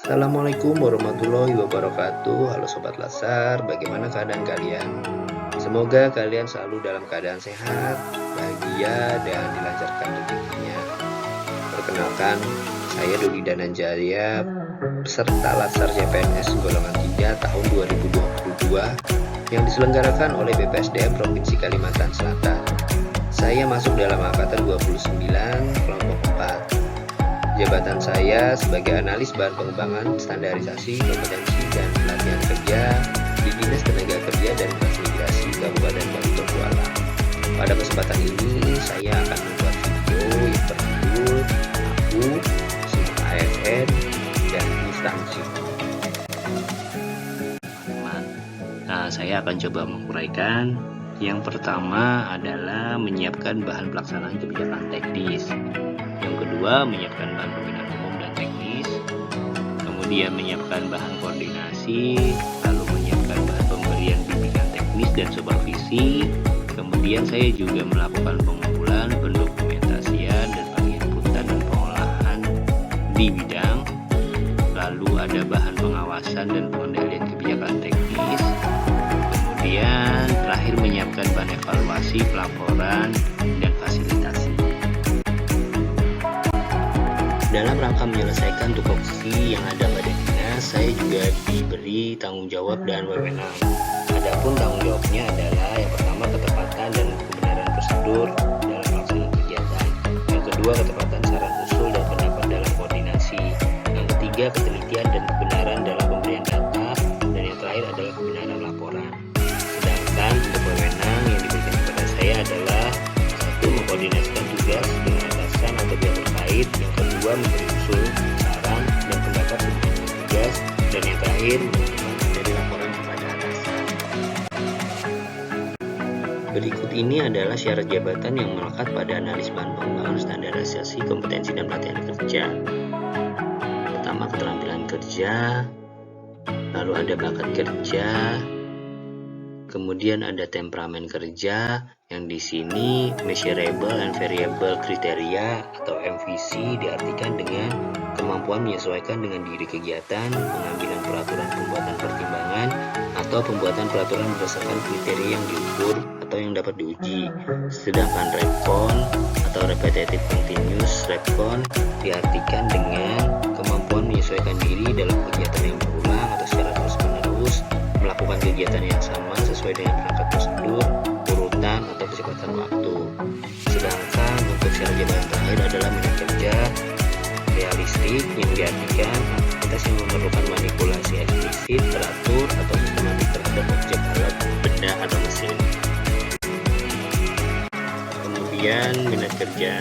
Assalamualaikum warahmatullahi wabarakatuh. Halo Sobat Lasar, bagaimana keadaan kalian? Semoga kalian selalu dalam keadaan sehat, bahagia, dan dilancarkan rezekinya. Perkenalkan, saya Dodi Dananjaya, peserta Lasar CPNS golongan 3 tahun 2022 yang diselenggarakan oleh BPSDM Provinsi Kalimantan Selatan. Saya masuk dalam angkatan 29 kelompok 4. Jabatan saya sebagai analis bahan pengembangan, standarisasi, kompetensi, dan pelatihan kerja di Dinas Tenaga Kerja dan Transmigrasi Kabupaten Barito Kuala. Pada kesempatan ini, saya akan membuat video yang berjudul Aku, Simak ASN, dan Instansi. Nah, saya akan coba menguraikan. Yang pertama adalah menyiapkan bahan pelaksanaan kebijakan teknis. Yang kedua, menyiapkan bahan pembinaan umum dan teknis. Kemudian menyiapkan bahan koordinasi, lalu menyiapkan bahan pemberian bimbingan teknis dan supervisi. Kemudian saya juga melakukan pengumpulan, pendokumentasian, dan penginputan dan pengolahan di bidang. Lalu ada bahan pengawasan dan pengendalian kebijakan teknis. Kemudian terakhir menyiapkan bahan evaluasi, pelaporan, dan fasilitasi. Dalam rangka menyelesaikan tupoksi yang ada pada dinas, saya juga diberi tanggung jawab dan wewenang. Adapun tanggung jawabnya adalah yang pertama ketepatan dan kebenaran prosedur dalam pelaksanaan kegiatan. Yang kedua ketepatan saran usul dan pendapat dalam koordinasi. Yang ketiga ketelitian dan kebenaran dalam pemberian data. Dan yang terakhir adalah kebenaran laporan. Sedangkan untuk wewenang yang diberikan kepada saya adalah satu, mengkoordinasikan tugas dengan atasan atau pihak terkait. Yang kedua, memberi usul, saran, dan pendapat tentang tugas. Dan yang terakhir, menentukan materi laporan kepada atasan. Berikut ini adalah syarat jabatan yang melekat pada analis bahan pengembangan, standarisasi, kompetensi, dan pelatihan kerja. Pertama, keterampilan kerja, lalu ada bakat kerja, kemudian ada temperamen kerja, yang di sini measurable and variable criteria atau MVC diartikan dengan kemampuan menyesuaikan dengan diri kegiatan, pengambilan peraturan pembuatan pertimbangan, atau pembuatan peraturan berdasarkan kriteria yang diukur atau yang dapat diuji. Sedangkan REPCON atau repetitive continuous REPCON diartikan dengan kemampuan menyesuaikan diri dalam kegiatan yang berulang atau secara terus-menerus, melakukan kegiatan yang sama sesuai dengan perangkat prosedur, urutan, atau kecepatan waktu. Sedangkan untuk syarat jabatan terakhir adalah minat kerja realistik, yang diartikan aktivitas yang memerlukan manipulasi eksplisit, teratur, atau sistematik terhadap objek, alat, benda, atau mesin. Kemudian minat kerja.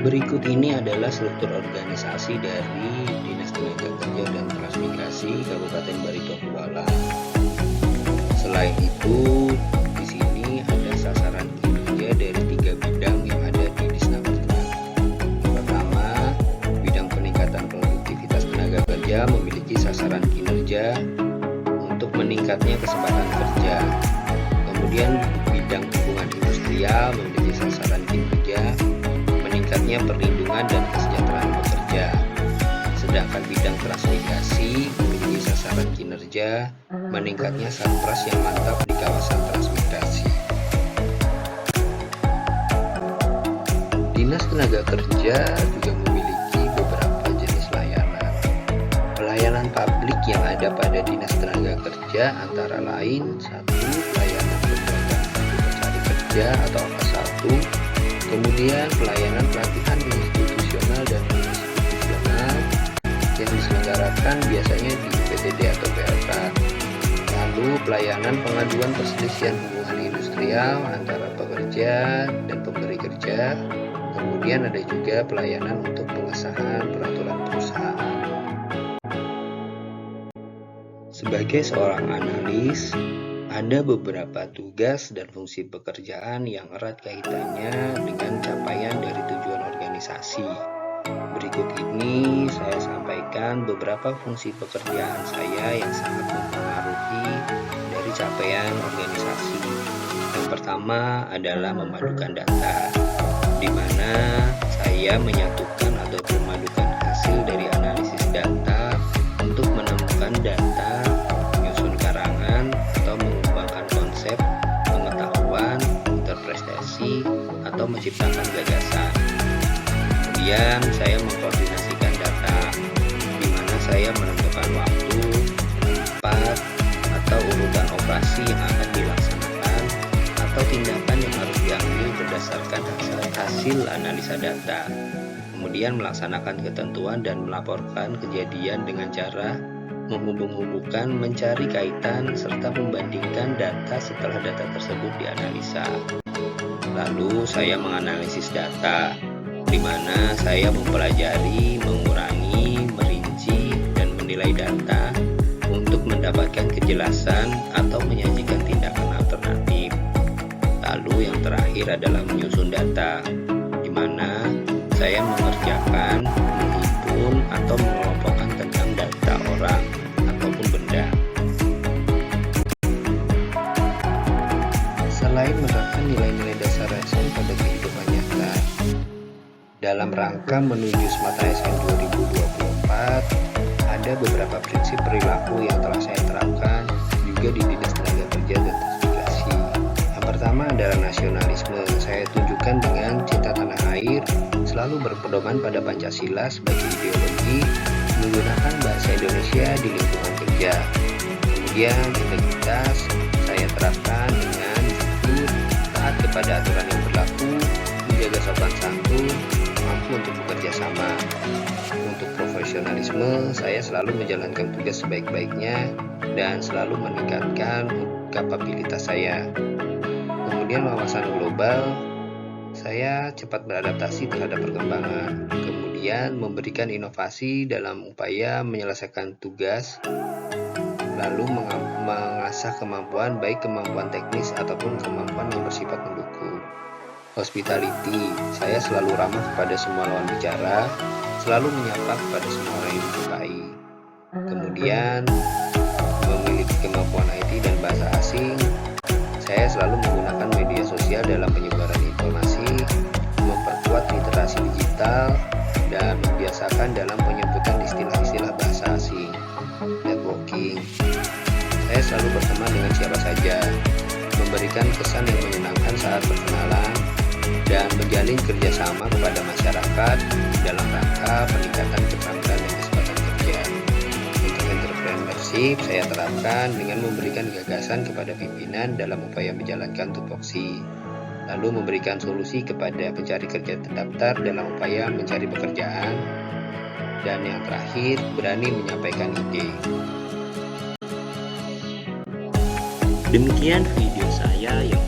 Berikut ini adalah struktur organisasi dari Dinas Tenaga Kerja dan Transmigrasi Kabupaten Barito Kuala. Selain itu, di sini ada sasaran kinerja dari 3 bidang yang ada di Disnakerja. Pertama, bidang peningkatan produktivitas tenaga kerja memiliki sasaran kinerja untuk meningkatnya kesempatan kerja. Kemudian bidang hubungan industrial memiliki sasaran kinerja meningkatnya perlindungan dan kesejahteraan pekerja. Sedangkan bidang transmigrasi memiliki sasaran kinerja meningkatnya satpras yang mantap di kawasan transmigrasi. Dinas Tenaga Kerja juga memiliki beberapa jenis layanan. Pelayanan publik yang ada pada Dinas Tenaga Kerja antara lain: 1. Pelayanan pembuatan kartu pencari kerja atau AK1. Kemudian pelayanan pelatihan institusional dan institusional yang diselenggarakan biasanya di PTD atau PLK. Lalu pelayanan pengaduan perselisihan hubungan industrial antara pekerja dan pemberi kerja. Kemudian ada juga pelayanan untuk pengesahan peraturan perusahaan. Sebagai seorang analis, ada beberapa tugas dan fungsi pekerjaan yang erat kaitannya dengan capaian dari tujuan organisasi. Berikut ini saya sampaikan beberapa fungsi pekerjaan saya yang sangat mempengaruhi dari capaian organisasi. Yang pertama pertama adalah memadukan data, di mana saya menyatukan atau memadukan hasil dari analisis data untuk menemukan data, menyusun karangan, atau mengembangkan konsep, pengetahuan, interpretasi, atau menciptakan gagasan. Kemudian saya mengkoordinasikan data, di mana saya menentukan waktu, tempat, atau urutan operasi yang akan dilaksanakan, atau tindakan yang harus diambil berdasarkan hasil analisa data. Kemudian melaksanakan ketentuan dan melaporkan kejadian dengan cara menghubung-hubungkan, mencari kaitan, serta membandingkan data setelah data tersebut dianalisa. Lalu saya menganalisis data, di mana saya mempelajari, mengurangi, merinci, dan menilai data untuk mendapatkan kejelasan atau menyajikan tindakan alternatif. Lalu yang terakhir adalah menyusun data, di mana saya mengerjakan, menghimpun, atau mengelompokkan tentang data orang ataupun benda. Selain menerapkan nilai-nilai dasar ASN pada kehidupan nyata, dalam rangka menuju Smart ASN 2024, ada beberapa prinsip perilaku yang telah saya terapkan juga di Dinas Tenaga Kerja dan Transmigrasi. Yang pertama adalah nasionalisme. Saya tunjukkan dengan cinta tanah air, selalu berpedoman pada Pancasila sebagai ideologi, menggunakan bahasa Indonesia di lingkungan kerja. Kemudian integritas saya terapkan dengan jujur, taat kepada aturan yang berlaku, menjaga sopan santun, mampu untuk bekerja sama. Untuk profesionalisme, saya selalu menjalankan tugas sebaik-baiknya dan selalu meningkatkan kapabilitas saya. Kemudian wawasan global, saya cepat beradaptasi terhadap perkembangan. Kemudian memberikan inovasi dalam upaya menyelesaikan tugas, lalu mengasah kemampuan, baik kemampuan teknis ataupun kemampuan yang bersifat mendukung. Hospitality, saya selalu ramah kepada semua lawan bicara, selalu menyapa kepada semua orang yang dijumpai. Kemudian memiliki kemampuan IT dan bahasa asing, saya selalu menggunakan media sosial dalam penyebaran informasi, memperkuat literasi digital, dan membiasakan dalam penyebutan istilah-istilah bahasa asing. Networking, saya selalu berteman dengan siapa saja, memberikan kesan yang menyenangkan saat berkenalan, dan menjalin kerjasama kepada masyarakat dalam rangka peningkatan keterampilan dan kesempatan kerja. Untuk entrepreneurship, saya terapkan dengan memberikan gagasan kepada pimpinan dalam upaya menjalankan tupoksi, lalu memberikan solusi kepada pencari kerja terdaftar dalam upaya mencari pekerjaan, dan yang terakhir, berani menyampaikan ide. Demikian video saya yang